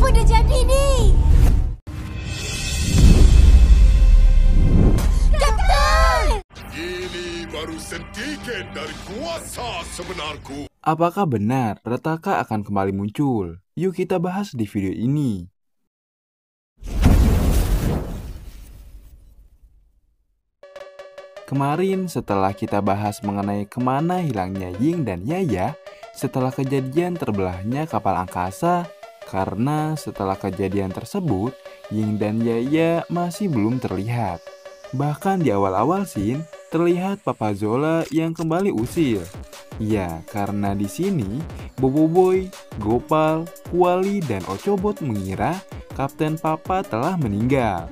Apa dah jadi ni? Kapten! Ini baru sedikit dari kuasa sebenarku. Apakah benar Retaka akan kembali muncul? Yuk kita bahas di video ini. Kemarin setelah kita bahas mengenai kemana hilangnya Ying dan Yaya setelah kejadian terbelahnya kapal angkasa, karena setelah kejadian tersebut Ying dan Yaya masih belum terlihat. Bahkan di awal-awal scene terlihat Papa Zola yang kembali usil. Ya, karena di sini Boboiboy, Gopal, Kuali, dan Ochobot mengira Kapten Papa telah meninggal.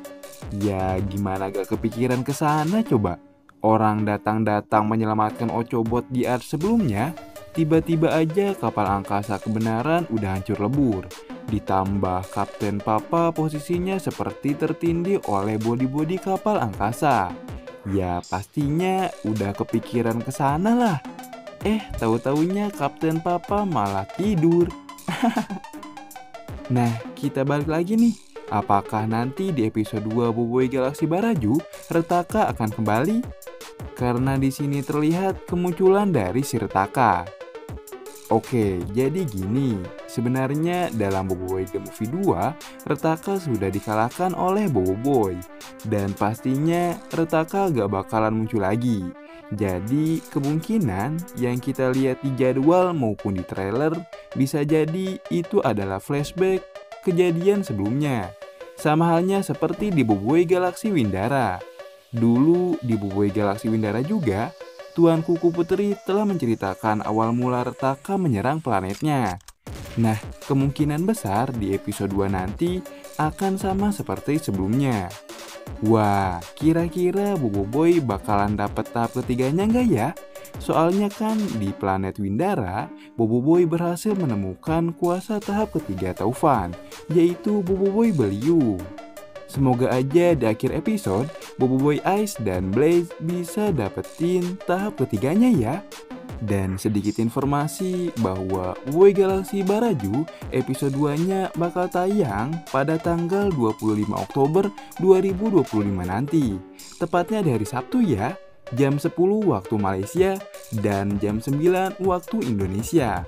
Ya, gimana gak kepikiran ke sana coba? Orang datang-datang menyelamatkan Ochobot di art sebelumnya, tiba-tiba aja kapal angkasa kebenaran udah hancur lebur. Ditambah Kapten Papa posisinya seperti tertindih oleh bodi-bodi kapal angkasa. Ya pastinya udah kepikiran ke sana lah. Tahu-taunya Kapten Papa malah tidur. Nah, kita balik lagi nih. Apakah nanti di episode 2 Boboiboy Galaksi Baraju, Retaka akan kembali? Karena di sini terlihat kemunculan dari si Retaka. Oke, jadi gini. Sebenarnya dalam Boboiboy The Movie 2, Retaka sudah dikalahkan oleh Boboiboy. Dan pastinya Retaka gak bakalan muncul lagi. Jadi kemungkinan yang kita lihat di jadwal maupun di trailer bisa jadi itu adalah flashback kejadian sebelumnya. Sama halnya seperti di Boboiboy Galaksi Windara. Dulu di Boboiboy Galaksi Windara juga, Tuan Kuku Putri telah menceritakan awal mula Retaka menyerang planetnya. Nah, kemungkinan besar di episode 2 nanti akan sama seperti sebelumnya. Wah, kira-kira Boboiboy bakalan dapet tahap ketiganya nggak ya? Soalnya kan di planet Windara, Boboiboy berhasil menemukan kuasa tahap ketiga Taufan, yaitu Boboiboy Beliung. Semoga aja di akhir episode, Boboiboy Ice dan Blaze bisa dapetin tahap ketiganya ya. Dan sedikit informasi bahwa Boboiboy Galaksi Baraju episode 2-nya bakal tayang pada tanggal 25 Oktober 2025 nanti. Tepatnya di hari Sabtu ya, jam 10 waktu Malaysia dan jam 9 waktu Indonesia.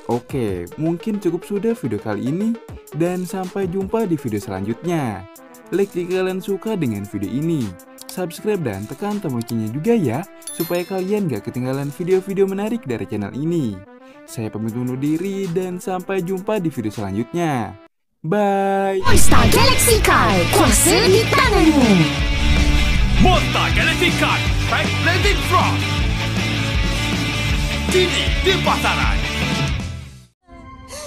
Oke, mungkin cukup sudah video kali ini dan sampai jumpa di video selanjutnya. Like jika kalian suka dengan video ini, subscribe dan tekan tombol loncengnya juga ya, supaya kalian gak ketinggalan video-video menarik dari channel ini. Saya pamit undur diri dan sampai jumpa di video selanjutnya. Bye! Monster Galaxy Card, kuasa di tanganmu. Monster Galaxy Card Pack Blending Frost kini di pasaran.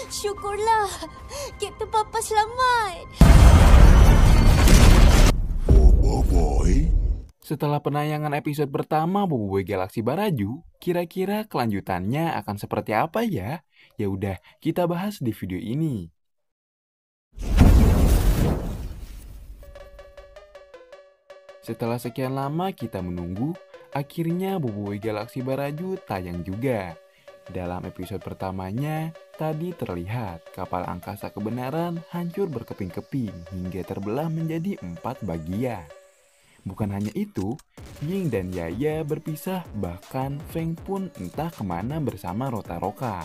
Syukurlah, Kapten Papa selamat. Boboiboy? Setelah penayangan episode pertama Boboiboy Galaksi Baraju, kira-kira kelanjutannya akan seperti apa ya? Ya udah, kita bahas di video ini. Setelah sekian lama kita menunggu, akhirnya Boboiboy Galaksi Baraju tayang juga. Dalam episode pertamanya, tadi terlihat kapal angkasa kebenaran hancur berkeping-keping hingga terbelah menjadi 4 bagian. Bukan hanya itu, Ying dan Yaya berpisah, bahkan Feng pun entah kemana bersama Rotaroka.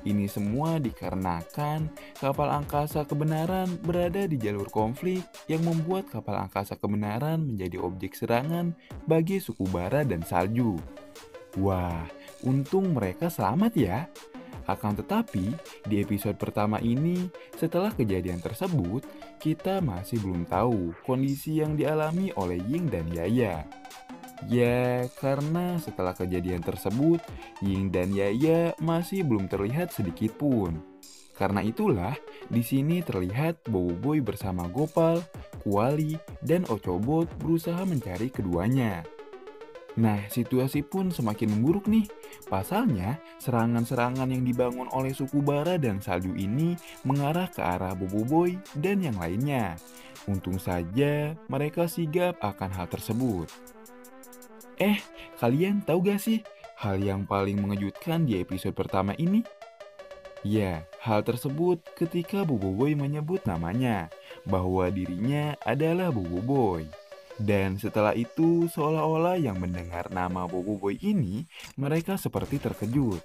Ini semua dikarenakan kapal angkasa kebenaran berada di jalur konflik yang membuat kapal angkasa kebenaran menjadi objek serangan bagi suku bara dan salju. Wah, untung mereka selamat ya. Akan tetapi, di episode pertama ini, setelah kejadian tersebut, kita masih belum tahu kondisi yang dialami oleh Ying dan Yaya. Ya, karena setelah kejadian tersebut, Ying dan Yaya masih belum terlihat sedikit pun. Karena itulah, di sini terlihat Boboiboy bersama Gopal, Kuali, dan Ochobot berusaha mencari keduanya. Nah, situasi pun semakin memburuk nih. Pasalnya, serangan-serangan yang dibangun oleh suku bara dan salju ini mengarah ke arah Boboiboy dan yang lainnya. Untung saja mereka sigap akan hal tersebut. Kalian tahu gak sih hal yang paling mengejutkan di episode pertama ini? Ya, Hal tersebut ketika Boboiboy menyebut namanya, bahwa dirinya adalah Boboiboy. Dan setelah itu seolah-olah yang mendengar nama Boboiboy ini, mereka seperti terkejut.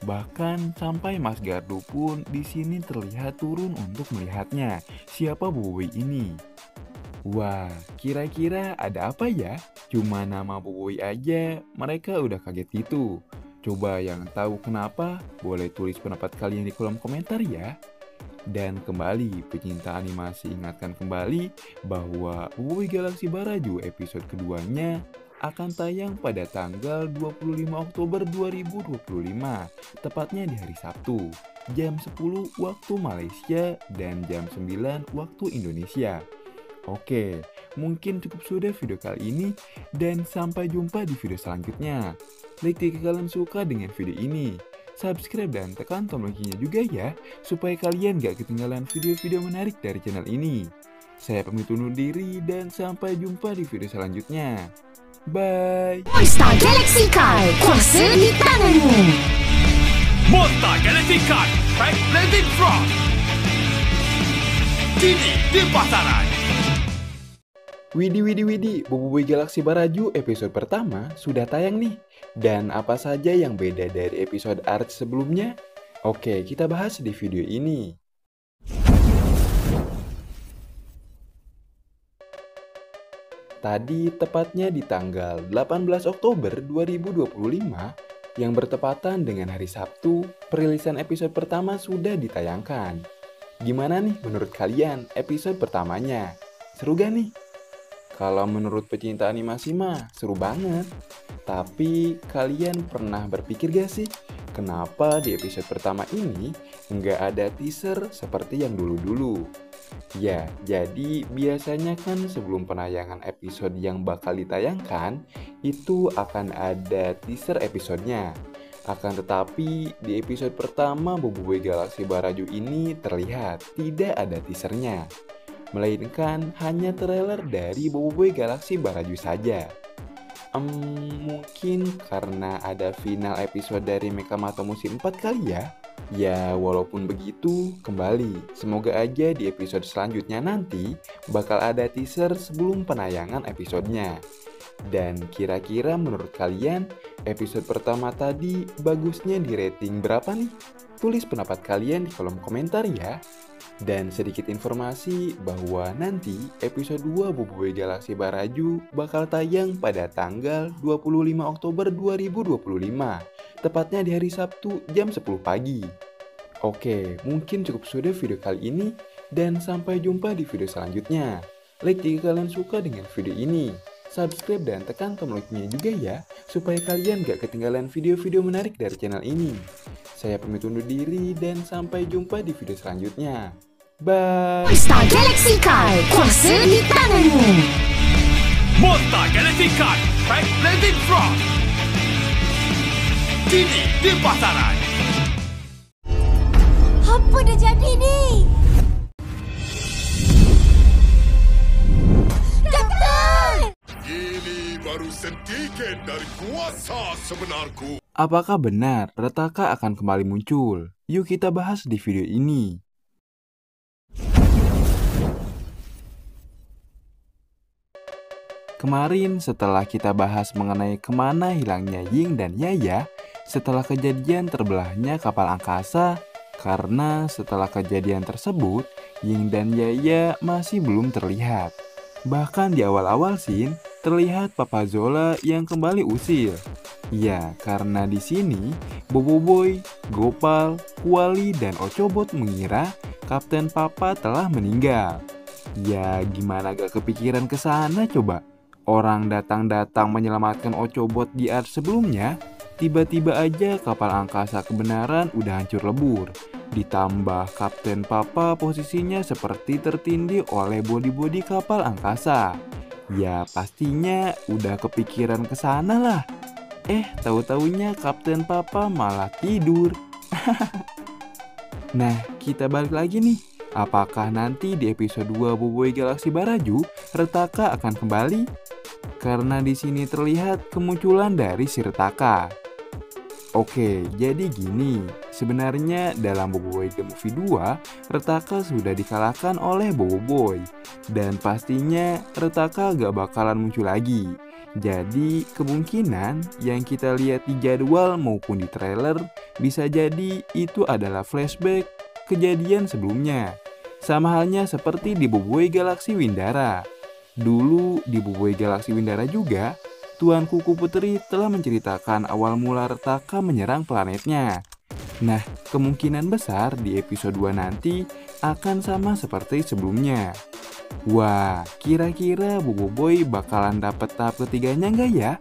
Bahkan sampai Mas Gardu pun di sini terlihat turun untuk melihatnya, siapa Boboiboy ini. Wah, kira-kira ada apa ya? Cuma nama Boboiboy aja, mereka udah kaget gitu. Coba yang tahu kenapa, boleh tulis pendapat kalian di kolom komentar ya. Dan kembali, pecinta animasi ingatkan kembali bahwa Boboiboy Galaxy Baraju episode keduanya akan tayang pada tanggal 25 Oktober 2025, tepatnya di hari Sabtu, jam 10 waktu Malaysia dan jam 9 waktu Indonesia. Oke, mungkin cukup sudah video kali ini dan sampai jumpa di video selanjutnya. Like jika kalian suka dengan video ini. Subscribe dan tekan tombol loncengnya juga ya, supaya kalian gak ketinggalan video-video menarik dari channel ini. Saya pamit undur diri dan sampai jumpa di video selanjutnya. Bye! Monster Galaxy Card, kuasa di tanganmu. Monster Galaxy Card Pack Blazing Frost kini di pasaran. Widih, Boboiboy Galaxy Baraju episode pertama sudah tayang nih. Dan apa saja yang beda dari episode art sebelumnya? Oke, kita bahas di video ini. Tadi tepatnya di tanggal 18 Oktober 2025, yang bertepatan dengan hari Sabtu, perilisan episode pertama sudah ditayangkan. Gimana nih menurut kalian episode pertamanya? Seru gak nih? Kalau menurut pecinta animasi mah seru banget. Tapi kalian pernah berpikir gak sih, kenapa di episode pertama ini nggak ada teaser seperti yang dulu-dulu? Ya, jadi biasanya kan sebelum penayangan episode yang bakal ditayangkan, itu akan ada teaser episodenya. Akan tetapi di episode pertama Boboiboy Galaxy Baraju ini terlihat tidak ada teasernya, melainkan hanya trailer dari Boboiboy Galaxy Baraju saja. Mungkin karena ada final episode dari Mekamato musim 4 kali ya. Ya walaupun begitu, kembali, semoga aja di episode selanjutnya nanti bakal ada teaser sebelum penayangan episodenya. Dan kira-kira menurut kalian episode pertama tadi bagusnya di rating berapa nih? Tulis pendapat kalian di kolom komentar ya. Dan sedikit informasi bahwa nanti episode 2 Boboiboy Galaxy Baraju bakal tayang pada tanggal 25 Oktober 2025, tepatnya di hari Sabtu jam 10 pagi. Oke, mungkin cukup sudah video kali ini dan sampai jumpa di video selanjutnya. Like jika kalian suka dengan video ini. Subscribe dan tekan tombol loncengnya juga ya, supaya kalian gak ketinggalan video-video menarik dari channel ini. Saya pamit undur diri dan sampai jumpa di video selanjutnya. Bye! Monster Galaxy Card, kuasa di tanganmu. Monster Galaxy Card Pack Blazing Frost kini di pasaran. Apa dah jadi ni? Kapten! Ini baru sentiken dari kuasa sebenarku. Apakah benar Retaka akan kembali muncul? Yuk kita bahas di video ini. Kemarin setelah kita bahas mengenai kemana hilangnya Ying dan Yaya setelah kejadian terbelahnya kapal angkasa, karena setelah kejadian tersebut Ying dan Yaya masih belum terlihat. Bahkan di awal-awal scene terlihat Papa Zola yang kembali usil. Ya, karena di sini Boboiboy, Gopal, Kuali, dan Ochobot mengira Kapten Papa telah meninggal. Ya, gimana gak kepikiran ke sana coba? Orang datang-datang menyelamatkan Ochobot di art sebelumnya, tiba-tiba aja kapal angkasa kebenaran udah hancur lebur. Ditambah Kapten Papa posisinya seperti tertindih oleh bodi-bodi kapal angkasa. Ya pastinya udah kepikiran ke sana lah. Tahu-taunya Kapten Papa malah tidur. Nah, kita balik lagi nih. Apakah nanti di episode 2 Boboiboy Galaxy Baraju, Retaka akan kembali? Karena di sini terlihat kemunculan dari si Retaka. Oke, jadi gini, sebenarnya dalam Boboiboy The Movie 2, Retaka sudah dikalahkan oleh Boboiboy. Dan pastinya Retaka gak bakalan muncul lagi. Jadi kemungkinan yang kita lihat di jadwal maupun di trailer bisa jadi itu adalah flashback kejadian sebelumnya. Sama halnya seperti di Boboiboy Galaxy Windara. Dulu di Boboiboy Galaxy Windara juga, Tuan Kuku Putri telah menceritakan awal mula Retaka menyerang planetnya. Nah, kemungkinan besar di episode 2 nanti akan sama seperti sebelumnya. Wah, kira-kira Boboiboy bakalan dapet tahap ketiganya nggak ya?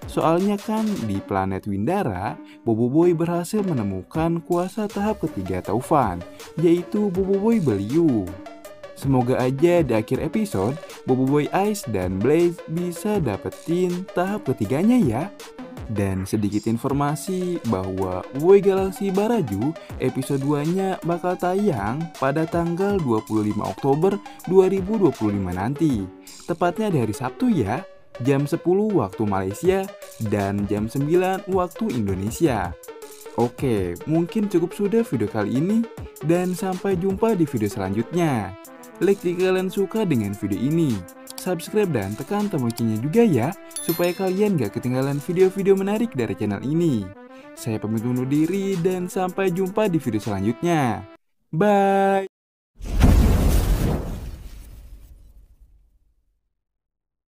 Soalnya kan di planet Windara, Boboiboy berhasil menemukan kuasa tahap ketiga Taufan, yaitu Boboiboy Beliung. Semoga aja di akhir episode, Boboiboy Ice dan Blaze bisa dapetin tahap ketiganya ya. Dan sedikit informasi bahwa Boboiboy Galaxy Baraju episode 2-nya bakal tayang pada tanggal 25 Oktober 2025 nanti. Tepatnya di hari Sabtu ya, jam 10 waktu Malaysia dan jam 9 waktu Indonesia. Oke, mungkin cukup sudah video kali ini dan sampai jumpa di video selanjutnya. Like jika kalian suka dengan video ini, subscribe dan tekan tombol loncengnya juga ya, supaya kalian gak ketinggalan video-video menarik dari channel ini. Saya pamit undur diri dan sampai jumpa di video selanjutnya. Bye!